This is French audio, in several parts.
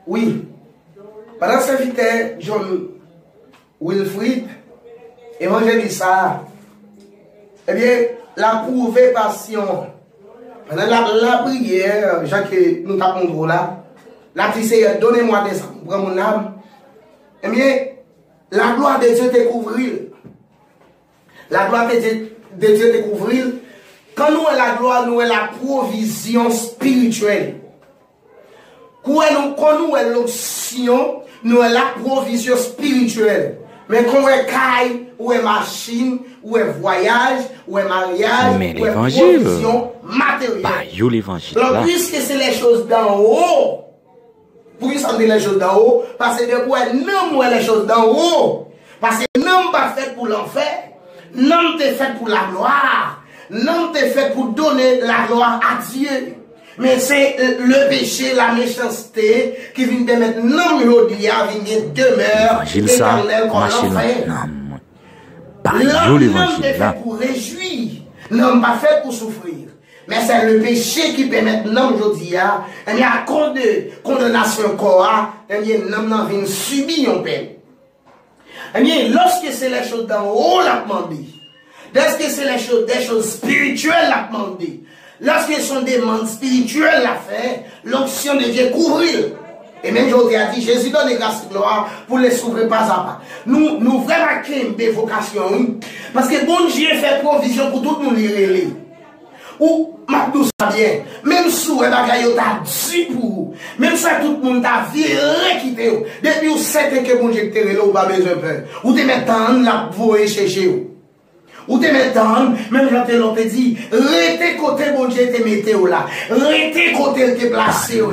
Oui. Pendant ce serviteur John Wilfrid, évangéliste ça, eh bien, la prouvé passion. Pendant la prière, Jacques, nous tapons là, la prière, donnez-moi des âmes, prends mon âme. Eh bien, la gloire de Dieu découvrir. La gloire de Dieu découvrir. Quand nous avons la gloire, nous avons la provision spirituelle. Quand nous avons l'option, nous avons la provision spirituelle. Mais quand on est caille, ou est machine, ou est voyage, ou est mariage, ou est provision matérielle. Bah, l'évangile. Donc, puisque c'est les choses d'en haut, pour qu'ils sont les choses d'en haut, parce que de quoi non, les choses d'en haut. Parce que non, pas fait pour l'enfer, non, t'es fait pour la gloire, non, t'es fait pour donner la gloire à Dieu. Mais c'est le péché, la méchanceté qui vient de mettre non, l'audia, vient de demeure éternelle comme l'enfer. L'homme est fait pour réjouir, l'homme pas fait pour souffrir. Mais c'est le péché qui permet l'homme aujourd'hui, à cause de condamnation corps, l'homme vient subir une peine. Lorsque c'est les choses d'en haut, l'a demandé. Lorsque c'est des choses spirituelles, l'a demandé. Lorsque ce sont des demandes spirituelles à faire, l'onction devient couvrir. Et même Jésus a dit, Jésus donne grâce et gloire pour les s'ouvrir pas à pas. Nous vraiment créons des vocations. Parce que bon Dieu fait provision pour tout le monde les ou Macdou ça bien, même si vous avez t'a dit pour même si tout le monde t'a viré quitter, depuis vous savez que bon Dieu te ou pas besoin de peur. Ou te mettre dans la voie chercher ou. Ou te mettre dans, même quand l'on te dit, restez côté bon Dieu te mettez là, restez côté te placé là,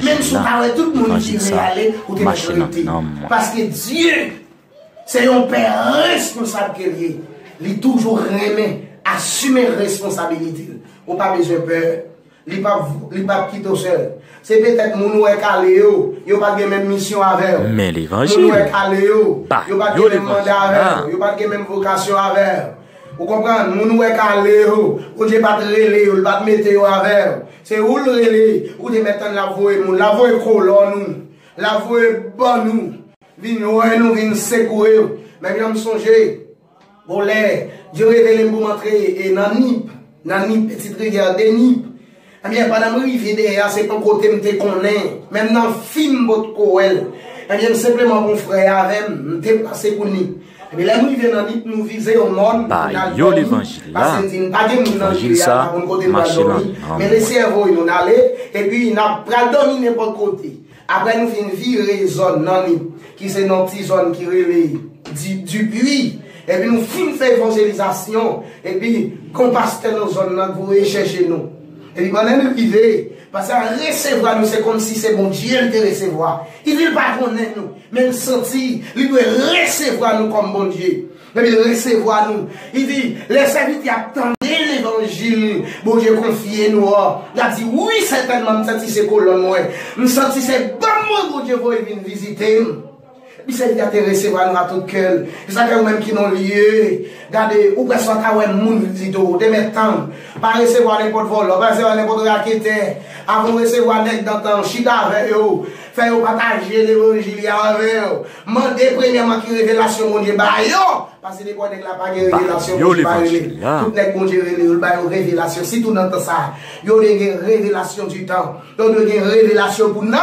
même si tout le monde dit aller, ou te mettre parce que Dieu, c'est un père responsable qu'il est. Il est toujours remet, assumer responsabilité. Ou pas besoin de peur. Il n'est pas quitter seul. C'est peut-être mon oué calé, il pas de même mission avec. Mais l'évangile. Mon oué calé, il pas de même mandat avec, il pas de même vocation avec. Vous comprenez? Mon oué calé, ou j'ai pas de relais, ou pas de météo avec. C'est où le relais, ou de mettre la voie, la voie colon nous, la voie bon nous, vin secouer. Mais bien me songer, bon l'air, Dieu révèle pour montrer et Nani petite rivière de Nip. Eh bien, pendant que je derrière, c'est pas côté me connaît. Même dans le film, votre coel. Eh bien, simplement, mon frère avec, je passé pour Nip. Eh bien, là, nous vivons dans Nip, nous visons au monde. Bah, yo l'évangile là. L'évangile ça, mais les cerveaux, ils nous allons, et puis, ils n'ont pas dormi n'importe côté. Après, nous finissons virer zone, non, qui c'est notre petite zone qui relève du puits. Et puis nous finissons faire évangélisation. Et puis, qu'on passe dans nos zones, vous pouvez chercher nous. Et puis, pendant nous vivons, parce que recevoir nous, c'est comme si c'est bon Dieu de recevoir. Il ne veut pas connaître nous, mais il sentit, il doit recevoir nous comme bon Dieu. Mais il recevoir nous. Il dit, les serviteurs attendent l'évangile. Bon Dieu, confiez nous. Il a dit, oui, certainement, je senti ces colonnes, moi. Je senti ces bon mots, bon Dieu, vous venir visiter. Il s'est dit à te recevoir à tout cœur. Il s'est dit même qui n'ont lieu. Regardez, ou personne qui a un monde visite, de mettre temps. Pas recevoir n'importe vol, pas recevoir n'importe raquette. Avant de recevoir n'importe dans temps, chita avec eux. Faire partager l'évangile avec eux. Mandez premièrement qui révélation, mon Dieu, bah yo. Parce que les bois n'ont pas de révélation. Tout n'est bon Dieu, révélation. Si tout dans ça, il y a une révélation du temps. Il y a une révélation pour nous.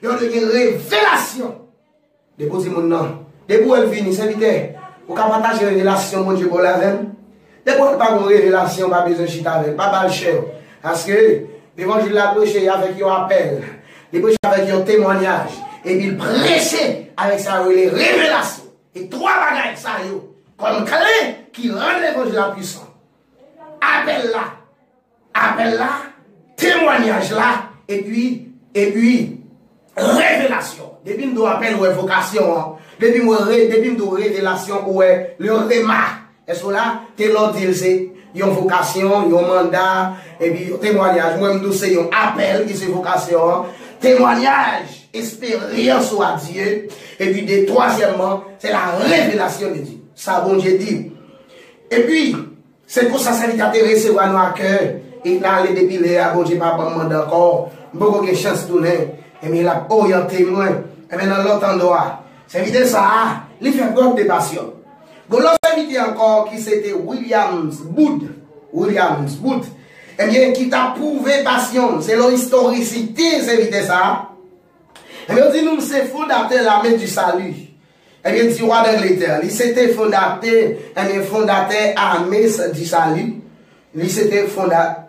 Il y a une révélation. Déposez mon nom. Depuis elle vient, serviteur, vous pouvez partager une relation, mon Dieu, pour la veine. Depuis elle pas une révélation, pas besoin de chita avec, pas mal cher. Parce que l'évangile a prêché avec un appel, il prêché avec un témoignage, et puis il prêché avec sa révélation. Et trois bagages, ça, comme clé qui rend l'évangile puissant. Appel là, témoignage là, et puis, révélation. Depuis que nous appelons ou vocation, depuis que nous révélation ou le remarque. Est-ce que là, tu l'as dit, c'est une vocation, un mandat, et puis témoignage. Moi, je c'est un appel qui c'est vocation, témoignage, expérience à Dieu. Et puis, troisièmement, c'est la révélation de Dieu. Ça, bon Dieu dit. Et puis, c'est pour ça que ça veut recevoir nos cœurs. Et là, les dépiler, bon Dieu, pas bon mandat encore. Beaucoup de chance de donner. Et bien, il a orienté moi. Et bien, dans l'autre endroit, c'est vite ça, il fait preuve de passion. Bon, l'autre invité encore, qui c'était Williams Booth. Eh bien, qui t'a prouvé passion. C'est l'historicité, c'est vite ça. Eh bien, on dit, nous, c'est fondateur l'armée du salut. Eh bien, du roi d'Angleterre. Il s'était fondateur armée du salut. Il s'était fondateur.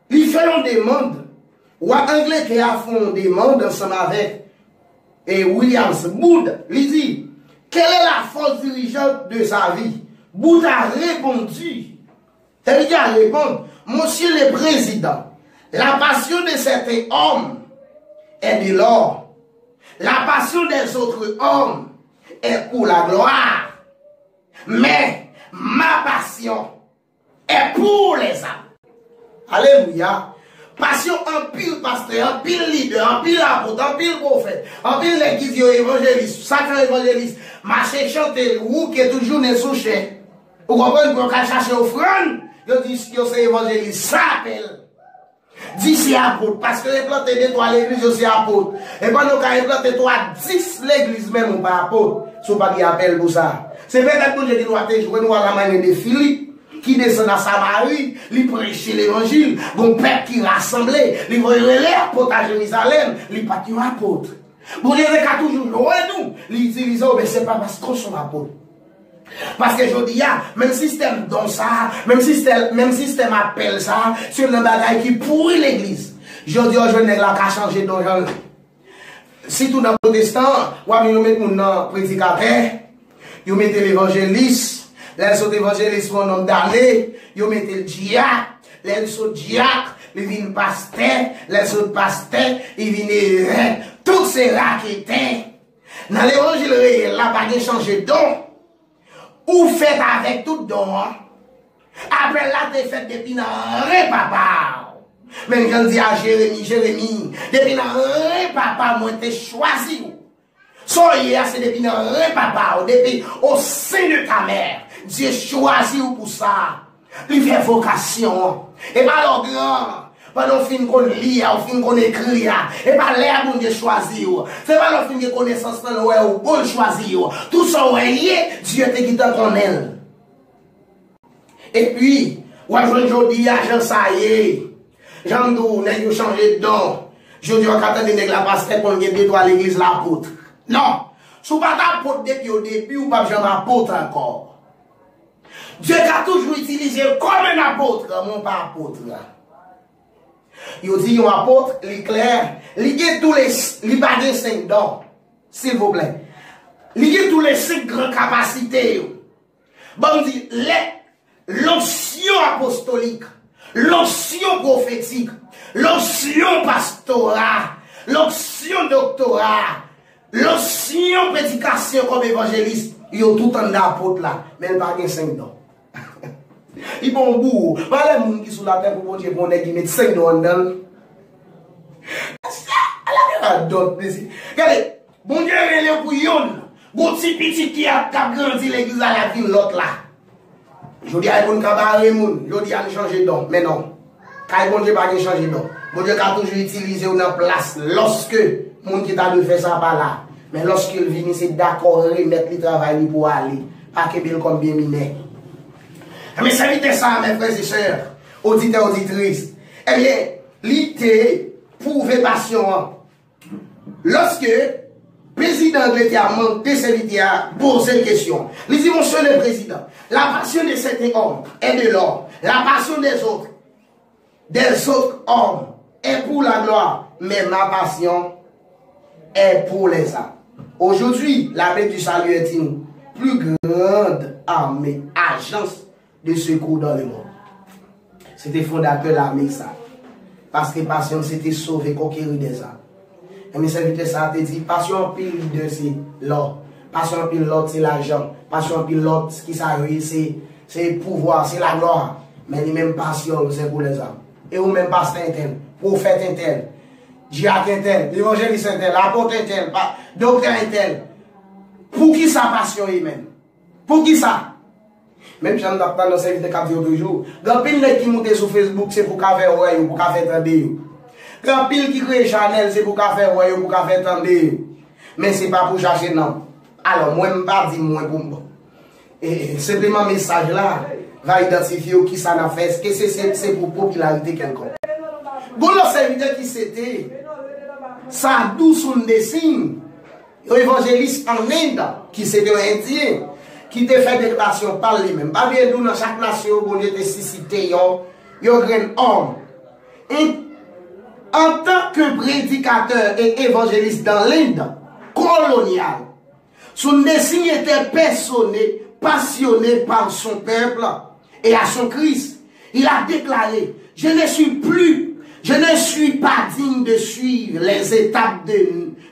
Il fait une demande. Roi Angleterre a fait une demande ensemble avec Williams Booth. Il dit, quelle est la force dirigeante de sa vie? Booth a répondu. Il a répondu, Monsieur le Président, la passion de certains hommes est de l'or. La passion des autres hommes est pour la gloire. Mais ma passion est pour les âmes. Alléluia. Passion en pile pasteur, en pile leader, en pile apôtre, en pile prophète, en pile l'église évangéliste, sacré évangéliste, marcher chanter, ou qui est toujours né sous chien. Vous comprenez qu'on va chercher offrande, yo dit que c'est évangéliste, ça appelle. Dit c'est apôtre, parce que les plantés de toi l'église, c'est apôtre. Et quand nous avons planté toi 10 l'église même, ou pas apôtre, ce n'est pas qui appelle pour ça. C'est peut-être que j'ai dit, nous à la manière de Philippe, qui descend à Samarie, il prêche l'évangile, bon peuple qui rassemblé, il voyait l'apôtre à Jérusalem, il pas qui apôtre. Bon, il y a toujours, nous, l'utilisons, mais ce n'est pas parce qu'on sont apôtres. Parce que je dis, même système dans ça, même système appelle ça, sur le bagage qui pourrit l'église. Je dis, je n'ai pas qu'à changer d'origine. Si tout dans le protestant, nous mettons mon prédicateur, nous mettons l'évangéliste, les autres évangélistes font nom d'aller, nous mettons le diacre, les autres diacres, ils viennent pasteur, les autres pasteurs, ils viennent tous ces raquetins. Dans l'évangile réel, la baguette changé don. Ou fait avec tout don. Après la défaite depuis dans papa. Même quand je dis à Jérémie, depuis dans papa, moi t'ai choisi. Soyez c'est depuis dans papa, depuis au sein de ta mère. Dieu choisi pour ça. Il fait vocation. Et pas le grand. Pas le film qu'on lit, au film qu'on écrit, et pas l'air pour Dieu choisir. C'est pas le film de connaissance dans le ou bon choisir. Tout ça, Dieu te quitte ton aile. Et puis, aujourd'hui, j'en sais, j'en dou, n'a pas changé de don. Je dis, on va attendre la pasteur pour nous dire à l'église l'apôtre. Non. Si vous n'êtes pas apôtre depuis au début, vous n'êtes pas apôtre encore. Dieu a toujours utilisé comme un apôtre, mon pas apôtre. Il dit un apôtre, il est clair, il a tous les bagages 5 dons, s'il vous plaît. Il a tous les 5 grandes capacités. Bon, on dit, l'onction apostolique, l'onction prophétique, l'onction pastorat, l'onction doctorat, l'onction prédication comme évangéliste. Il y a tout un apôtre là, mais il n'y a pas 5 dons. Il bon bout, pas les gens qui sont la terre pour Dieu pour qui mettent 5 dons dedans. Regardez, bon Dieu est pour yon, bon petit qui a grandi l'église à la ville l'autre là. Je dis à bon cabaret moun, je dis à changer don, mais non. Quand bon Dieu pas changer don. Bon Dieu a toujours utilisé une place lorsque moun qui t'a de faire ça par là. Mais lorsqu'il vient, c'est d'accord remettre le travail pour aller, pas que bien comme bien miné. Mais ça vite ça, mes frères et sœurs, auditeurs, auditrices. Eh bien, l'idée prouve passion. Lorsque le président d'Angleterre a monté cette à poser une question, il dit, monsieur le président, la passion de cet homme est de l'or, la passion des autres hommes est pour la gloire, mais ma passion est pour les âmes. Aujourd'hui, l'armée du salut est une plus grande armée, agence de secours dans le monde. C'était fondateur de l'armée ça. Parce que passion c'était sauver, conquérir des âmes. Et mes serviteurs ça te dit, passion pile leader c'est l'or. Passion pile l'autre c'est l'argent. Passion pile l'autre ce qui s'arrive c'est le pouvoir, c'est la gloire. Mais les mêmes passion c'est pour les âmes. Et ou même pasteur intel, prophète intel, diacre intel, évangéliste intel, apôtre intel, docteur intel. Pour qui ça passion même? Pour qui ça? Même si je ne pas dans le service de 4 jours, toujours. Quand il y a qui monte sur Facebook, c'est pour faire ouais ou pour faire 30 jours. Quand pile qui crée Chanel, c'est pour qu'à faire ouais, pour qu'à faire tendre. Mais c'est pas pour chercher non. Alors moi je pas dire moi pour moi. Et simplement message là va identifier qui ça n'a fait. Est-ce que c'est pour popularité quelconque. Bon le serviteur qui c'était ça douce on dessine. Évangéliste en Inde qui c'était un indien qui te fait déclaration par lui-même. Pas bien nous dans chaque nation bon Dieu te suscité yo grand homme. En tant que prédicateur et évangéliste dans l'Inde coloniale, son dessin était passionné par son peuple et à son Christ. Il a déclaré, je ne suis pas digne de suivre les étapes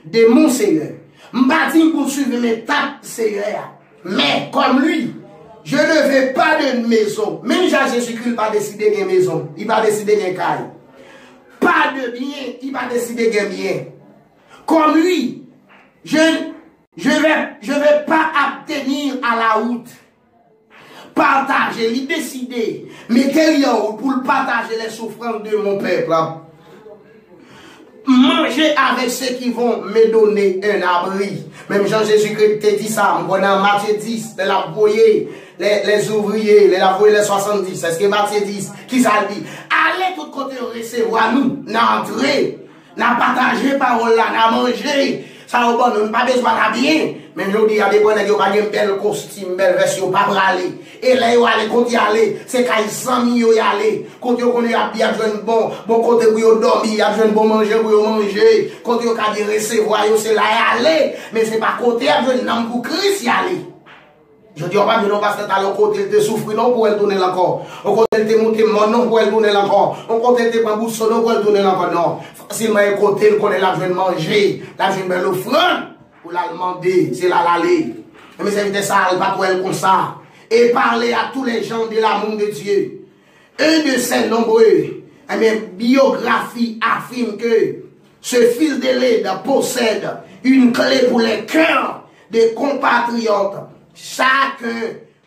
de mon Seigneur. Je ne suis pas digne pour suivre mes étapes, Seigneur. Mais comme lui, je ne veux pas de maison. Même Jésus-Christ n'a pas décidé d'une maison. Il va décider d'une caille. Pas de bien, il va décider d'un bien. Comme lui, je vais pas abstenir à la route. Partager, décider, mettez-le en route pour partager les souffrances de mon peuple. Manger avec ceux qui vont me donner un abri. Même Jean-Jésus-Christ te dit ça, on est en Matthieu 10, de la voyer les ouvriers, les 70. C'est ce que Matthieu 10, qui ça dit? Allez tout côté recevoir nous, n'entrer, n'a partagé parole là, n'a mangé. Ça au bon, nous n'avons pas besoin d'habiller. Mais je dis, il y a des bonnes qui ont un bel costume, belle version, pas pour aller. Et là, ils vont aller, quand ils aller, c'est quand ils sont mis, ils aller. Quand ils ont bien, ils ont bon côté pour ils dormir, ils ont bon manger pour ils manger. Quand ils ont recevoir, c'est là, ils aller. Mais c'est pas côté, ils ont un pour Christ, ils aller. Je dis, on va dire non parce que t'as le côté de souffrir, non pour elle tourner encore. Au côté de monter mon non pour elle tourner encore. Au côté de prendre bouche non pour elle tourner encore. Non. Facilement, à côté, on est là, je vais manger. Là, je vais l'offrande. Pour la demander, c'est là l'aller. Mais c'est ça, elle va pour elle comme ça. Et parler à tous les gens de l'amour de Dieu. Un de ces nombreux, biographie affirme que ce fils de l'aide possède une clé pour les cœurs des compatriotes.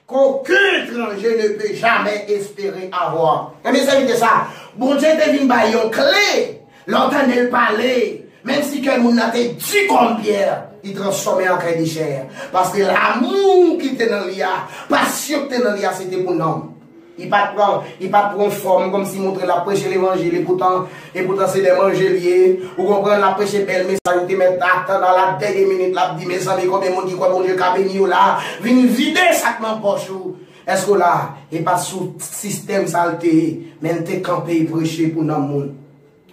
Qu'aucun étranger ne peut jamais espérer avoir. Mais c'est ça. Bon Dieu te vient par une clé. L'entendre parler. Même si quelqu'un n'a été dit comme pierre, il transforme en cœur de chair. Parce que l'amour qui était dans l'IA, passion qui était dans l'IA, c'était pour l'homme. Il pas prendre forme comme si montrer la prêche l'évangile. Et pourtant c'est des évangéliers. Vous comprenez la prêche belle message. Vous mettez dans la dernière minute, là, dit mes amis, combien de monde qui croit, bon Dieu, qu'a béni là, venez vider sacrement poche. Est-ce que là, il pas sous système saleté, mais il campé et prêché pour nos monde.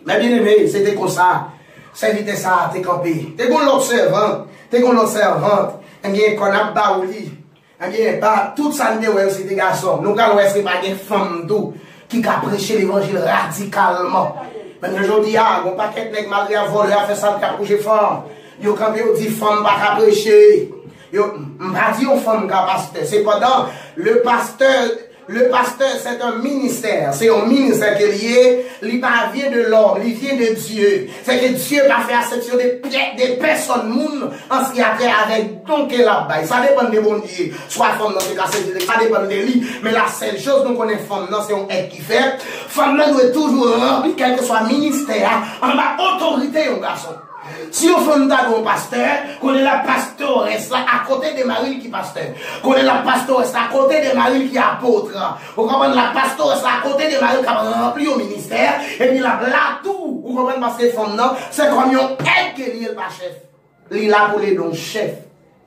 Mais bien aimé, c'était comme ça. C'était ça, t'es campé. T'es qu'on l'observante, et bien qu'on a baouli. Eh bien, tout ça, c'est des garçons. Nous, quand c'est pas des femmes qui a prêché l'évangile radicalement. Mais aujourd'hui, on pas quelqu'un malgré la volée, a fait ça, qui a prêché femme. Yo, quand on dit femme, pas prêcher. Yo, on pas dit aux femmes qui a pasteur. Cependant, le pasteur, c'est un ministère. C'est un ministère qui est lié. Il vient de l'homme, il vient de Dieu. C'est que Dieu va faire exception des personnes, moun, en ce qui a trait avec donc là-bas. Ça dépend de bon Dieu. Soit femme dans ce cas, ça dépend de lui. Mais la seule chose dont on est femme, c'est un être qui fait. Femme là doit toujours remplir, quel que soit ministère, en bas autorité, un garçon. Si on fait un pasteur, qu'on est la pastoresse à côté de Marie qui est pasteur, qu'on est la pastoresse à côté de Marie qui est apôtre, vous comprenez la pastoresse à côté de Marie qui a rempli au ministère, et puis là tout, vous comprenez parce que les femmes, non, c'est comme un aide qui est lié par chef. Il est là pour les dons chef.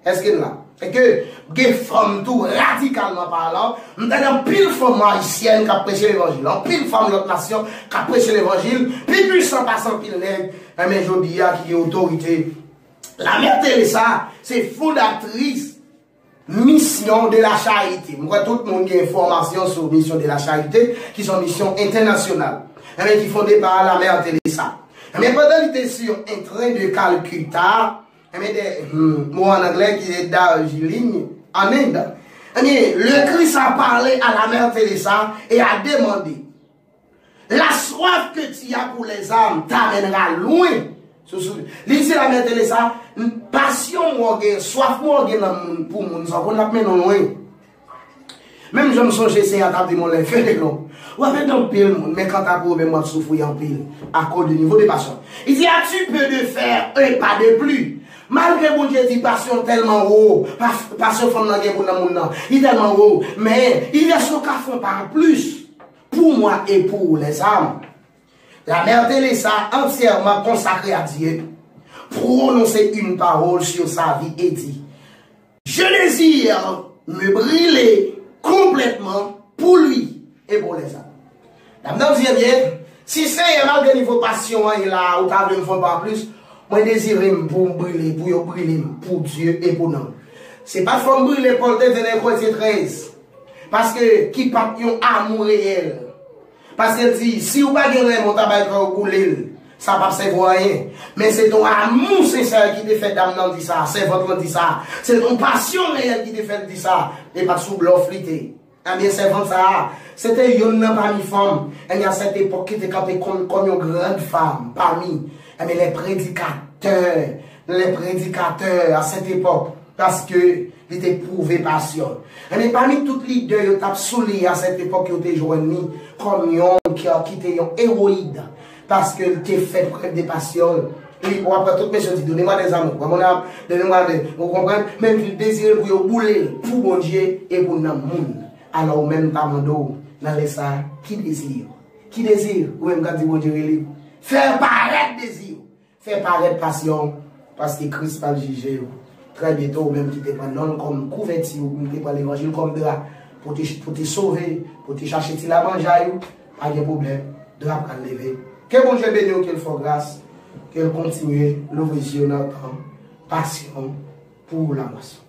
Est-ce qu'il est là? C'est que des femmes tout radicalement parlant, nous avons pile femmes haïtiennes qui ont prêché l'évangile, pile femmes de notre nation qui ont prêché l'évangile, puis puissant passant pile nègre, mais je dis qui est autorité. La mère Teresa, c'est fondatrice mission de la charité. Moi, tout le monde a information sur mission de la charité, qui sont mission internationale, mais qui fondée par la mère Teresa. Mais pendant qu'il était sur un train de Calcutta, mot en anglais qui est Darjeeling, en Inde. Le Christ a parlé à la mère Teresa et a demandé: la soif que tu as pour les âmes t'amènera loin. Lisez la mère Teresa, passion, soif pour nous, ça va nous loin. Même je me songe, c'est à taper mon lait, fait des gros. Ou avec un pile, mais quand t'as problème, moi, souffrir en pile, à cause du niveau de passion. Il dit, as-tu peu de faire un pas de plus? Malgré bon Dieu dit passion tellement haut, passion femme dans pour dans monde, il est tellement haut, mais il y a son café par plus pour moi et pour les âmes. La mère Teresa entièrement consacrée à Dieu, prononcer une parole sur sa vie et dit, je désire me brûler complètement pour lui et pour les âmes. La mère dit bien, si c'est malgré niveau passion, il a ou t'as une fois pas plus, moi désire pour brûler pour Dieu et pour nous. C'est pas faut brûler pour le Corinthiens 13. Parce que qui pas un amour réel. Parce qu'elle dit si vous pas gagner mon tabac pour brûler, ça va pas servir à rien. Mais c'est ton amour sincère qui te fait d'amener dit ça, c'est votre dit ça. C'est ton passion réelle qui te fait dire ça et pas sous bluff flité. Eh bien, c'est ça. C'était une parmi femmes. Il y a cette époque qui était comme une grande femme parmi. Mais les prédicateurs à cette époque, parce que ils étaient prouvé passion. Mais parmi toutes les deux, ils ont saoulé à cette époque, ils ont été joints comme qui était un héroïde, parce qu'ils étaient fait preuve de passion. Et après toutes mes choses, donnez-moi des amours, donnez-moi des, vous comprenez, même qu'ils désirent pour bouler pour mon Dieu et pour le monde. Alors même pas mon dos, dans les ça, qui désire, ou même quand dit mon Dieu, faire paraître désir. Faire paraître passion, parce que Christ va le juger. Très bientôt, même qui te prend non comme couverture, ou qui te prend l'évangile comme drap, pour te sauver, pour te chercher la manger, pas de problème, drap à lever. Que bon Dieu bénisse, qu'il fasse grâce, qu'il continue l'ouvrir notre passion pour la moisson.